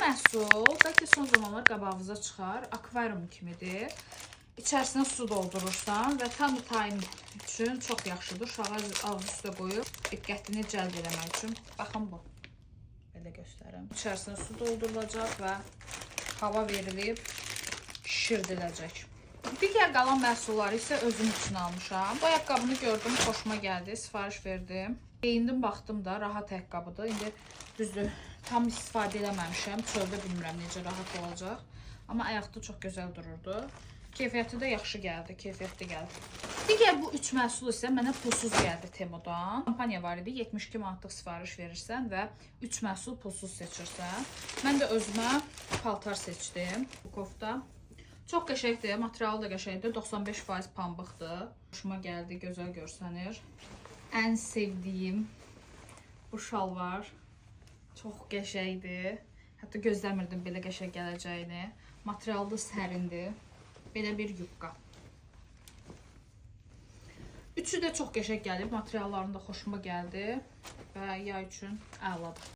məhsul bəlkə son zamanlar qabağınıza çıxar. Akvarium kimidir. İçərisinə su doldurursan və tam tayin üçün çox yaxşıdır. Uşağı ağzı üstə qoyub diqqətini cəlb eləmək üçün. Baxın bu. Belə göstərim. İçərisinə su doldurulacaq və hava verilib şişirdiləcək. Digər qalan məhsulları isə özüm üçün almışam. Bu ayaqqabını gördüm, xoşuma gəldi, sifariş verdim. Geyindim, baxdım da, rahat ayaqqabıdır. İndi düzdür, tam istifadə eləməmişəm. Çöldə bilmirəm necə rahat olacaq. Amma ayaqda çox gözəl dururdu. Keyfiyyəti də yaxşı gəldi, keyfiyyətli gəldi. Digər bu 3 məhsul isə mənə pulsuz gəldi Temudan. Kampaniya var idi, 72 manatlıq sifariş verirsən və 3 məhsul pulsuz seçirsən. Mən də özümə paltar seçdim. Bu kofta. Çox qəşəngdir, materialı da qəşəngdir, 95% pambıqdır. Hoşuma gəldi, gözəl görsənir. Ən sevdiyim bu şalvar çox qəşəngdir. Hətta gözləmirdim belə qəşəng gələcəyini. Materialı da sərindir. Belə bir yubka. Üçü də çox qəşəng gəlib, materiallarını da xoşuma gəldi və yay üçün əladır.